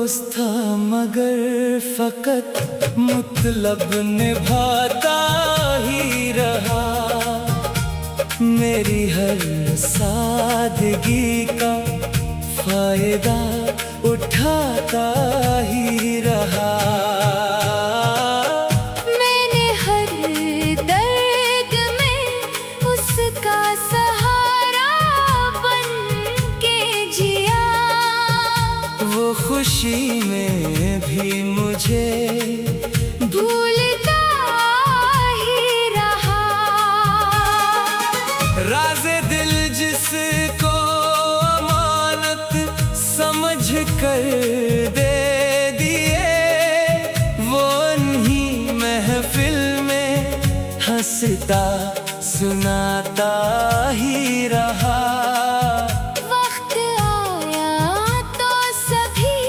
दोस्त था मगर फकत मतलब निभाता ही रहा। मेरी हर सादगी का फायदा उठाता ही रहा। मैंने हर दर्द में उसका सहारा बन के जिया। वो खुशी में भी मुझे भूलता ही रहा। राज़े दिल जिसको अमानत समझ कर दे दिए, वो उन्हीं महफिल में हंसता सुनाता ही रहा। वक्त आया तो सभी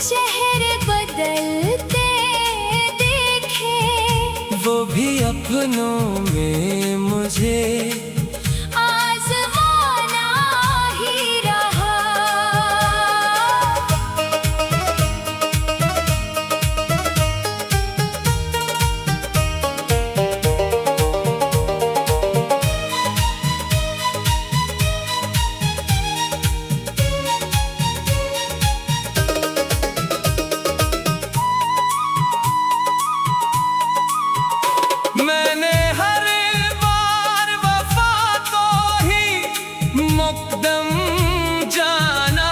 चेहरे बदलते देखे। वो भी अपनों में मुझे आज़माना ही रहा। मैंने हर बार वफा को ही मुकदम जाना।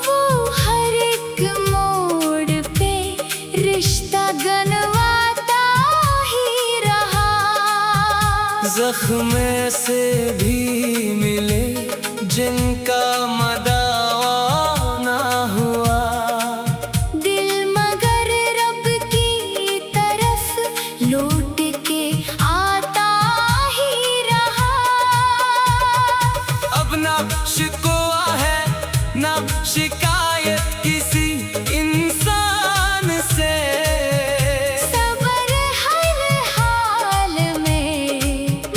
वो हर एक मोड़ पे रिश्ता गनवाता ही रहा। ज़ख्म से भी मिले जिनका मदावा ना हुआ। दिल मगर रब की तरफ लौट के आता ही रहा। अब ना शिकवा है ना शिकायत किसी इंसान से। सब्र हर हाल में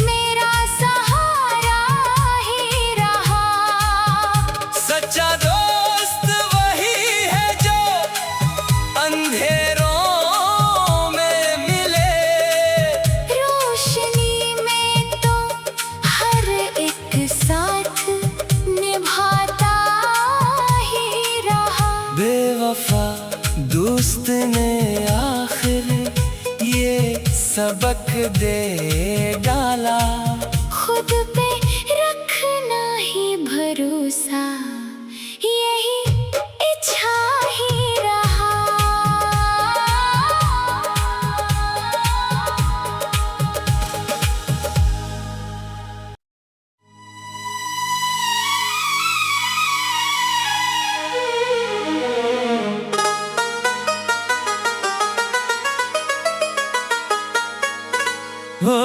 मेरा सहारा ही रहा। सच्चा दोस्त वही है जो अंधेरों में मिले। रोशनी में तो हर एक साथ निभाता ही रहा। बेवफा दोस्त ने आखिर ये सबक दे डाला। खुद पे रखना ही भरोसा, यही इच्छा ही रहा। हो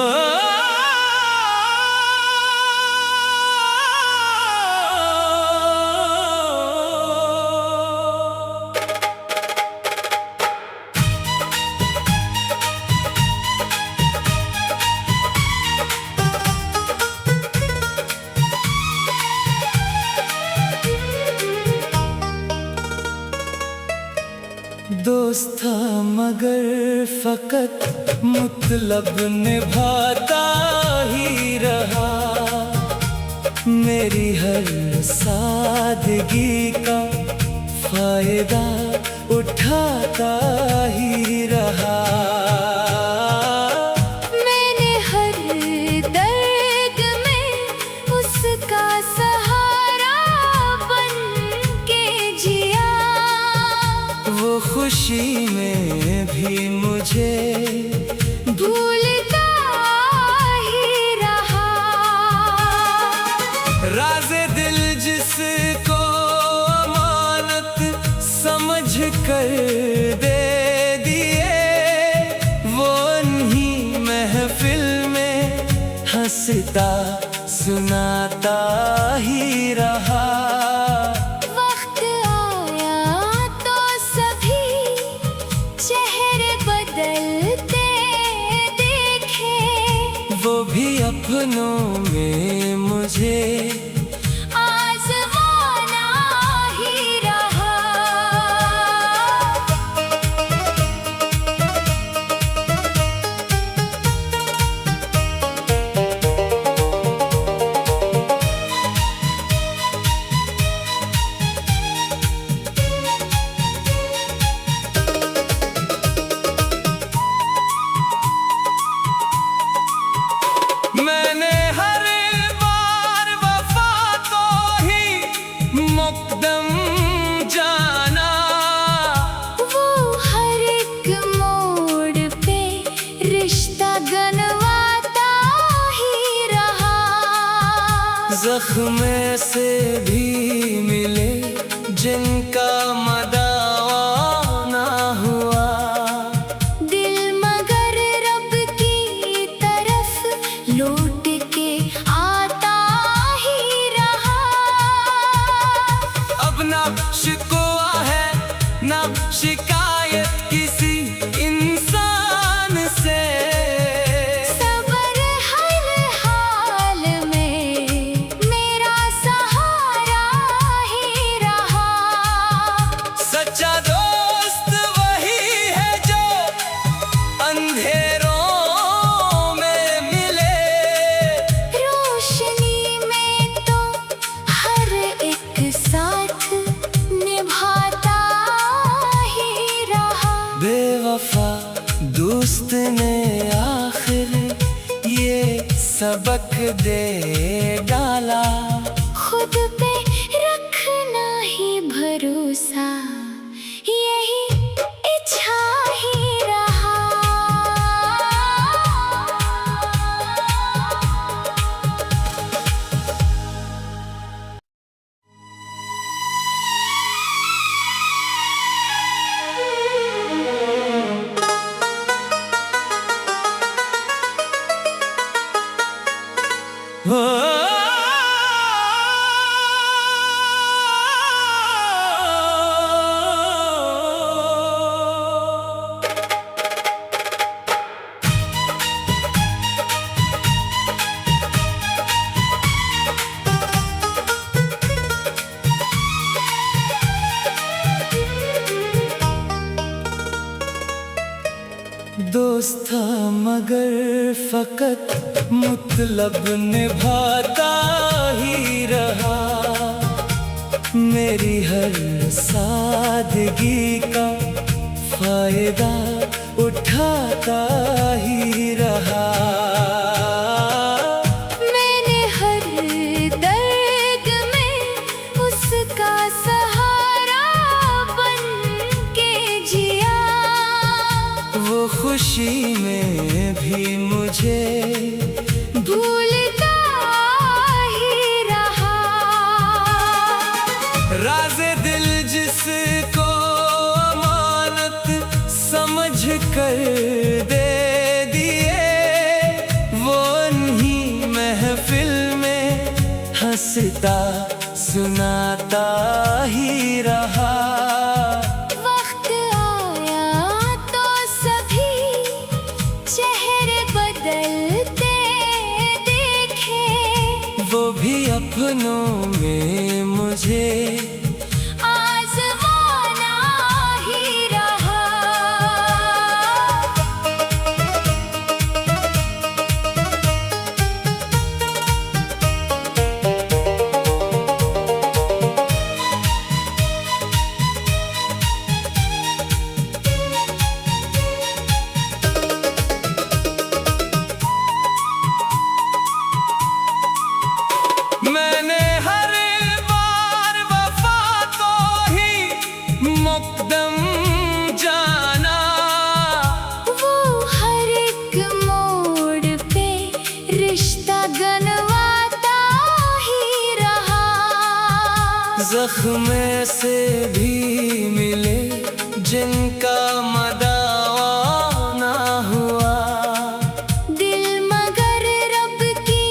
दोस्त था मगर फकत मतलब निभाता ही रहा। मेरी हर सादगी का फायदा उठाता ही रहा। मैंने हर दर्द में उसका सहारा बन के जिया। वो खुशी में भी मुझे भूलता ही रहा। राज़े दिल जिसको अमानत समझ कर दे दिए, वो उन्हीं महफिल में हंसता सुनाता ही रहा। वक्त आया तो सभी चेहरे बदलते देखे। वो भी अपनों में मुझे आज़माना ही रहा। जख्म से भी मिले जिनका मदावा ना हुआ। दिल मगर रब की तरफ लौट के आता ही रहा। अब ना शिकवा है ना शिकायत किसी इंसान से। सबर हर हाल में मेरा सहारा ही रहा। सच्चा दोस्त वही है जो अंधेरों में मिले। रोशनी में तो हर एक साथ निभाता ही रहा। बेवफा दोस्त ने आखिर ये सबक दे डाला। खुद पे रखना ही भरोसा यही इच्छा ही रहा। हो दोस्त था मगर फकत मतलब निभाता ही रहा। मेरी हर सादगी का फायदा उठाता ही रहा। मैंने हर दर्द में उसका सहारा बन के जिया। वो खुशी में भी मुझे भूलता ही रहा। राज़े दिल जिसको अमानत समझ कर दे दिए, वो उन्हीं महफिल में हंसता सुनाता ही रहा। वक्त आया तो सभी चेहरे बदलते देखे। वो भी अपनों में मुझे आज़माना ही रहा। मैंने हर बार वफा को ही मुकदम जाना। वो हर एक मोड़ पे रिश्ता गनवाता ही रहा। जख्म से भी मिले जिनका मदावा ना हुआ। दिल मगर रब की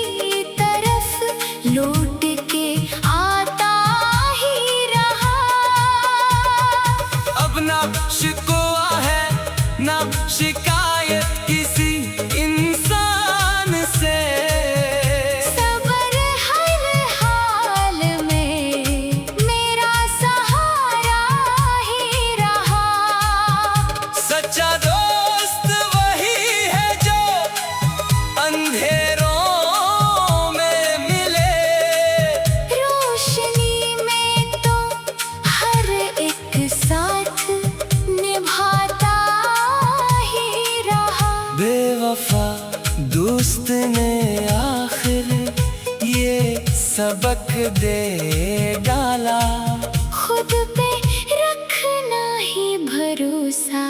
तरफ लौट के आता ही रहा। अब ना शिकवा है ना शिकायत किसी इंसान से। सबर हर हाल में मेरा सहारा ही रहा। सच्चा दोस्त वही है जो अंधेरों में मिले। रोशनी में तो हर एक साथ निभाता ही रहा। बेवफा दोस्त ने आखिर ये सबक दे डाला। खुद पे रखना ही भरोसा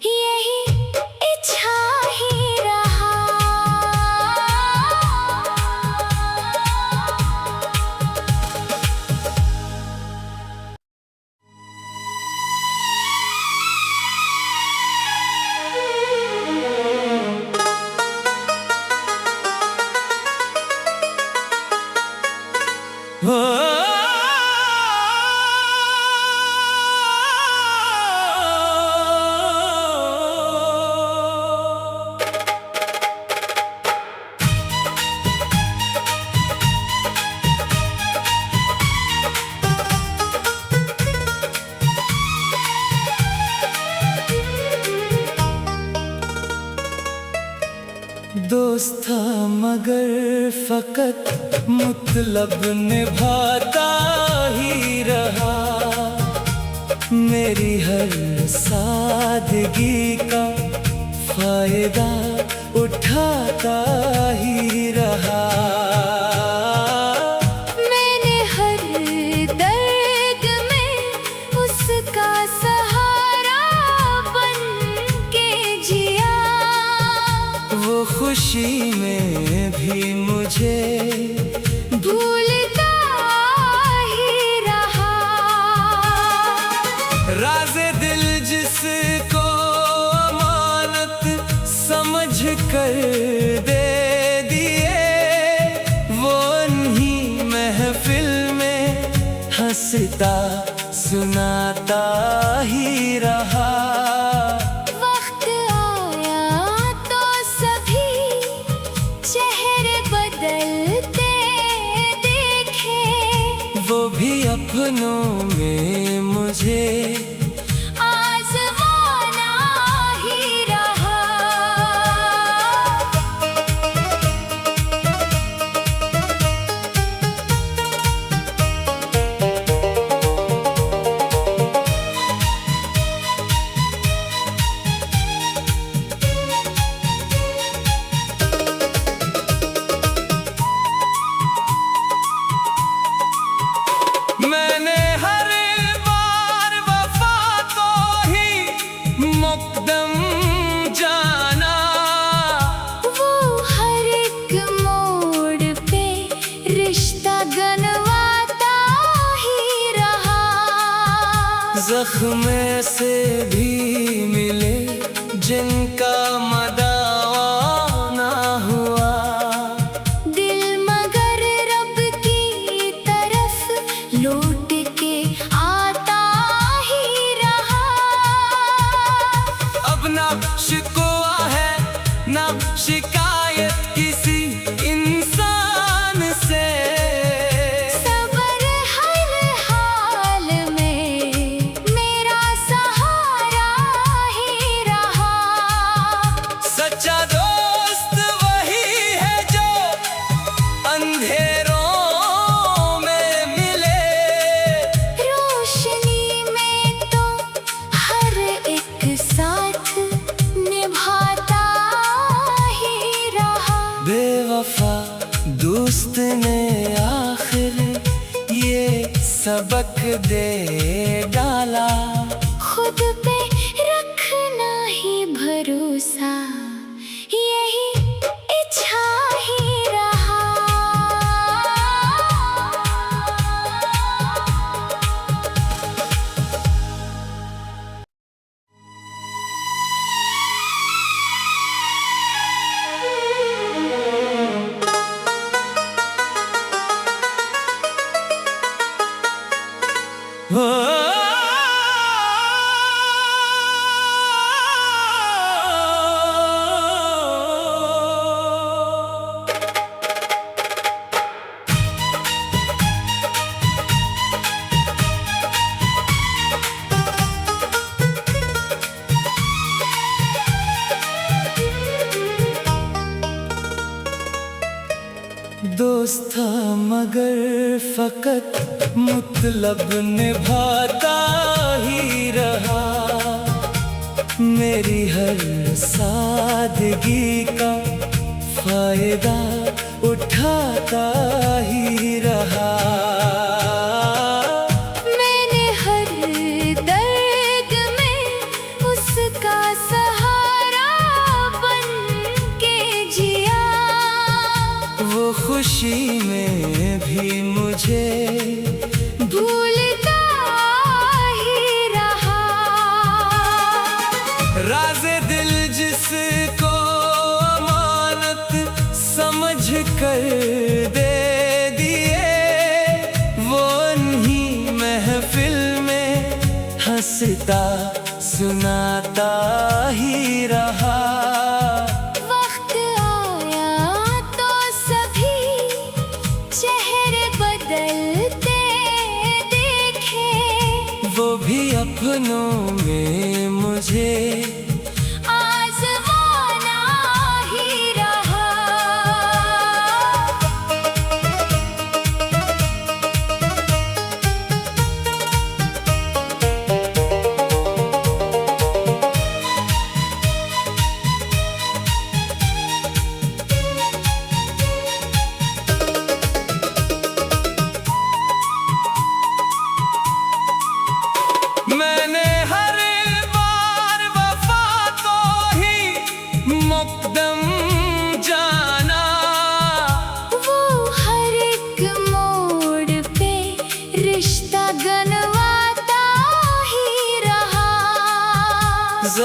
यही इच्छा ही रहा। था मगर फकत मतलब निभाता ही रहा। मेरी हर सादगी का फायदा उठाता ही रहा। मैंने हर दर्द में उसका सहारा बन के जिया। वो खुशी में भी मुझे भूलता ही रहा। राज़े दिल जिसको अमानत समझ कर दे दिए, वो उन्हीं महफिल में हंसता सुनाता ही रहा। वक्त आया तो सभी चेहरे बदलते देखे। वो भी अपनों में मुझे आज़माना ही रहा। मैंने हर बार वफा तो ही मुकदम जाना। वो हर एक मोड़ पे रिश्ता गनवाता ही रहा। जख्म से भी मिले जिनका मदावा ना हुआ। दिल मगर रब की तरफ लौट के आता ही रहा। अब ना शिकवा है ना शिकायत किसी इंसान से। सब्र हर हाल में मेरा सहारा ही रहा। सच्चा दोस्त वही है जो अंधेरों में मिले। रोशनी में तो हर एक साथ निभाता ही रहा। बेवफा दोस्त ने आखिर ये सबक दे डाला। खुद पे रखना ही भरोसा, यही इच्छा ही रहा। दोस्त था मगर फकत मतलब निभाता ही रहा। मेरी हर सादगी का फायदा उठाता ही रहा। मैंने हर दर्द में उसका सहारा बन के जिया। वो खुशी में भी मुझे भूलता ही रहा। राज़े दिल जिसको अमानत समझ कर दे दिए, वो उन्हीं महफिल में हंसता सुनाता ही रहा। वक्त आया तो सभी चेहरे बदलते देखे। वो भी अपनों में मुझे आज़माना ही रहा।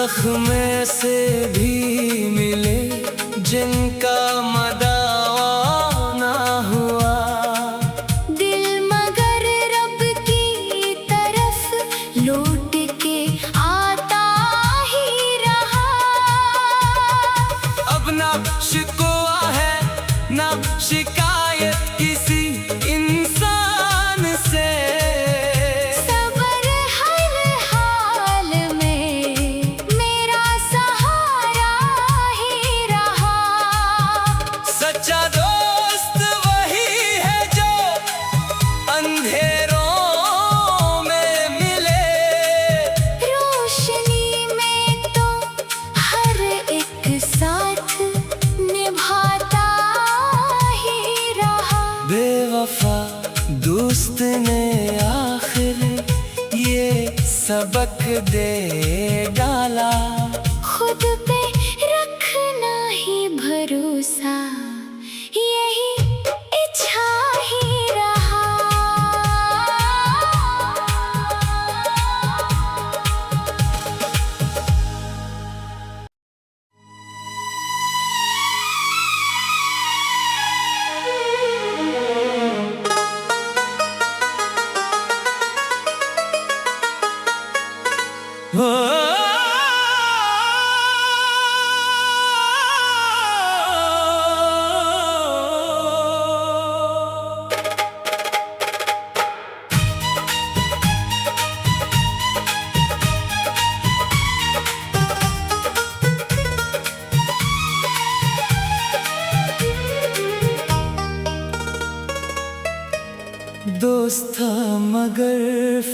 जख्म से भी मिले जिनका मदावा ना हुआ। दिल मगर रब की तरफ लौट के आता ही रहा। अब ना शिकवा है ना शिकायत किसी इंसान से। सब्र हर हाल में मेरा सहारा ही रहा। सच्चा दोस्त वही है जो अंधेरों में मिले। रोशनी में तो हर एक साथ निभाता ही रहा। बेवफा दोस्त ने आखिर ये सबक दे डाला। खुद पे रखना ही भरोसा यही इच्छा ही रहा। हो दोस्त था मगर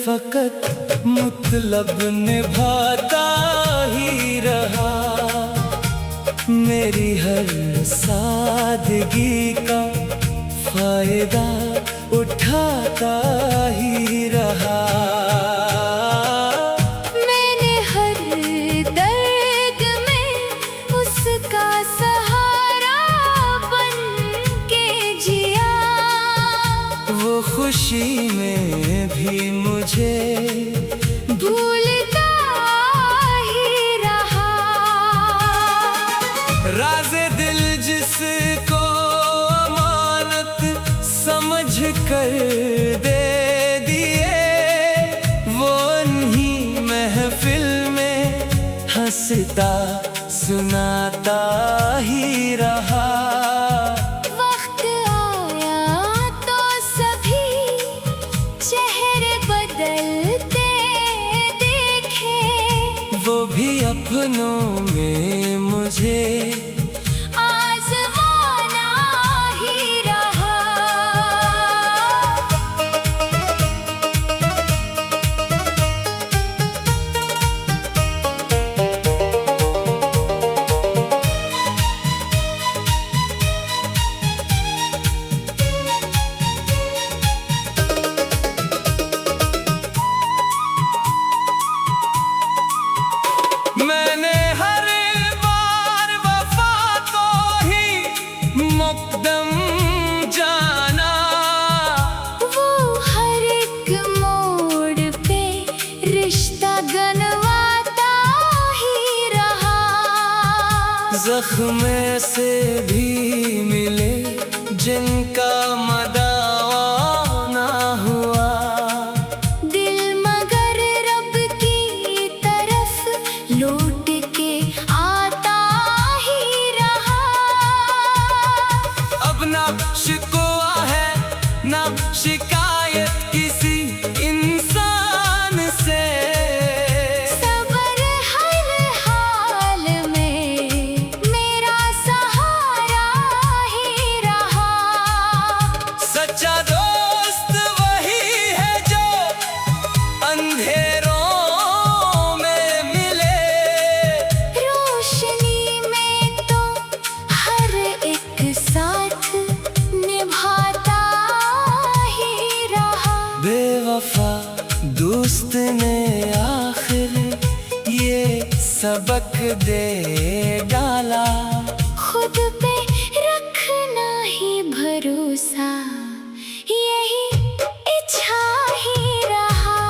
फकत मतलब निभाता ही रहा। मेरी हर सादगी का फायदा उठाता ही रहा। मैंने हर दर्द में उसका सहारा बन के जिया। वो खुशी में भी मुझे भूलता ही रहा। राज़े दिल जिसको अमानत समझ कर दे दिए, वो उन्हीं महफिल में हंसता सुनाता ही रहा। वक्त आया तो सभी चेहरे बदलते देखे। वो भी अपनों में मुझे आज़माना ही रहा। मैंने हर बार वफा को ही मुकदम जाना। वो हर एक मोड़ पे रिश्ता गनवाता ही रहा। जख्म से भी मिले जिनका मदावा ना हुआ। दिल मगर रब की तरफ लौट के आता ही रहा। अब ना शिकवा है ना शिकायत किसी इंसान से। सब्र हर हाल में मेरा सहारा ही रहा। सच्चा दोस्त वही है जो अंधेरों में मिले। रोशनी में तो हर एक साथ निभाता ही रहा। बेवफा दोस्त ने आखिर ये सबक दे डाला। खुद पे रखना ही भरोसा यही इच्छा ही रहा।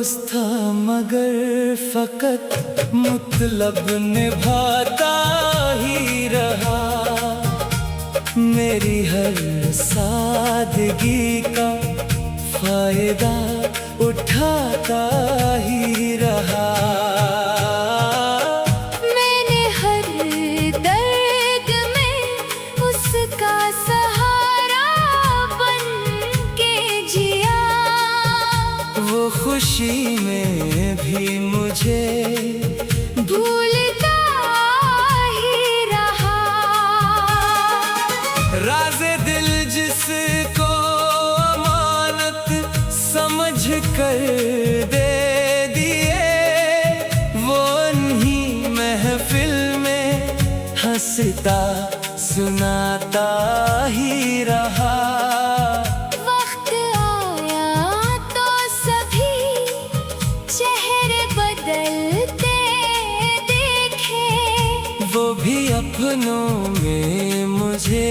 दोस्त था मगर फकत मतलब निभाता ही रहा। मेरी हर सादगी का फायदा उठाता ही रहा। मैंने हर दर्द में उसका सहारा बन के जिया। वो खुशी में भी मुझे भूलता ही रहा। राज़े दिल जिसको अमानत समझ कर दे दिए, वो उन्हीं महफिल में हंसता सुनाता ही रहा। वक्त आया तो सभी चेहरे बदलते देखे। वो भी अपनों में मुझे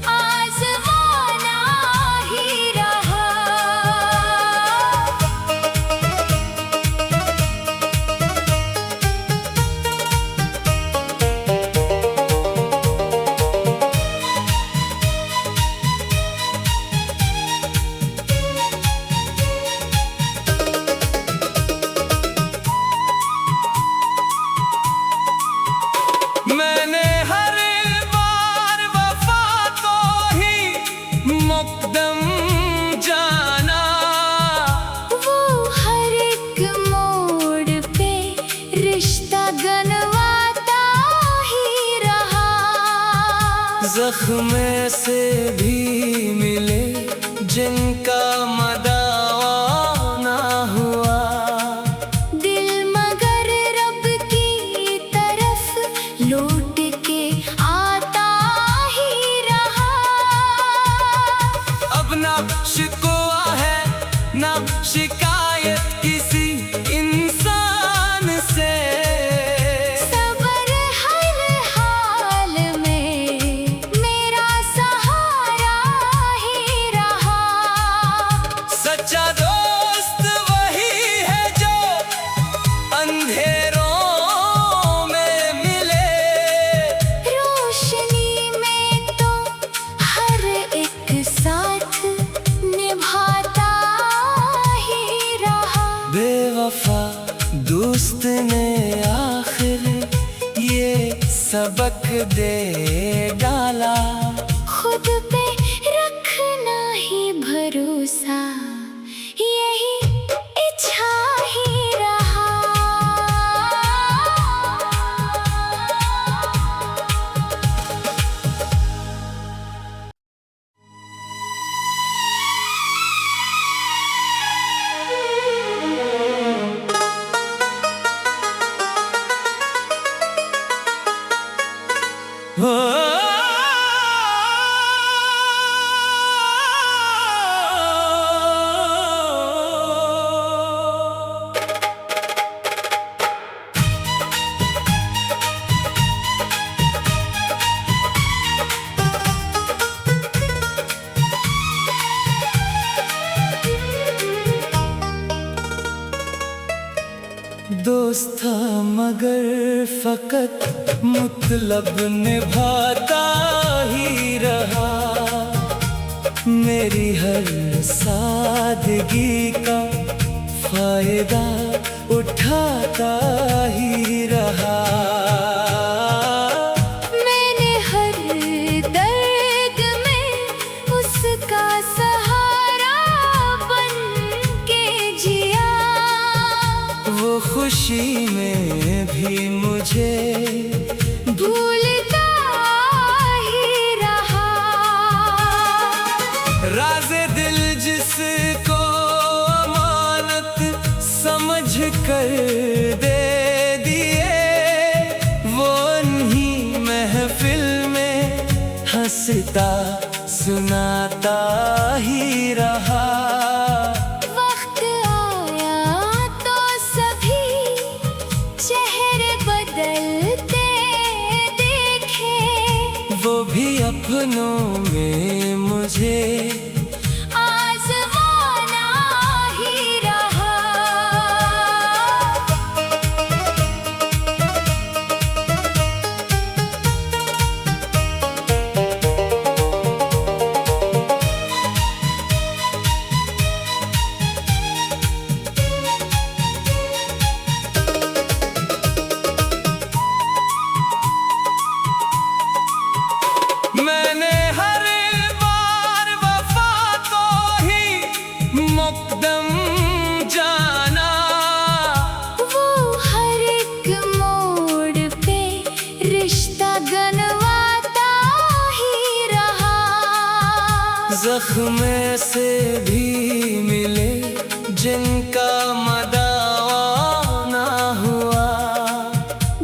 आज़माना ही रहा। मैंने हर बार वफा तो ही मुकदम जाना। वो हर एक मोड़ पे रिश्ता गनवाता ही रहा। ज़ख्म से भी मिले जिनका मदावा ना हुआ। दिल मगर रब की तरफ लौट के आता ही रहा। अब ना शिकवा है ना शिकायत किसी इंसान से। सबर हर हाल में मेरा सहारा ही रहा। सच्चा दोस्त वही है जो अंधेरों में मिले। रोशनी में तो हर एक साथ निभाता ही रहा। बेवफा दोस्त ने आखिर ये सबक दे डाला। खुद पे रखना ही भरोसा, यही इच्छा ही रहा। हो दोस्त था मगर फकत मतलब निभाता ही रहा। मेरी हर सादगी का फायदा उठाता ही रहा। मैंने हर दर्द में उसका सहारा बन के जिया। वो खुशी में भी मुझे भूलता ही रहा। राज़े दिल जिसको अमानत समझ कर दे दिए, वो उन्हीं महफिल में हंसता सुनाता ही रहा। वक्त आया तो सभी चेहरे बदलते देखे। वो भी अपनों में मुझे आज़माना ही रहा। जख्म से भी मिले जिनका मदावा ना हुआ।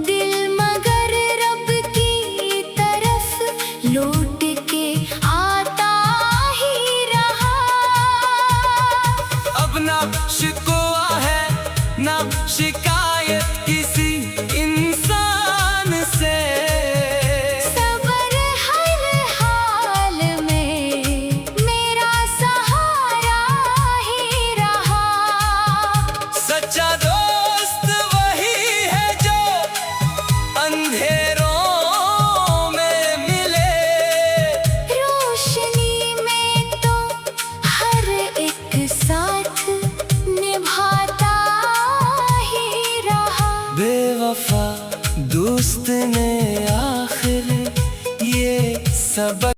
दिल मगर रब की तरफ लौट के आता ही रहा। अब ना शिकवा है ना शिकायत किसी इंसान से। सब्र हर हाल में मेरा सहारा ही रहा। सच्चा दोस्त वही है जो अंधेरों में मिले। रोशनी में तो हर एक साथ निभाता ही रहा। बेवफा दोस्त ने आखिर ये सबक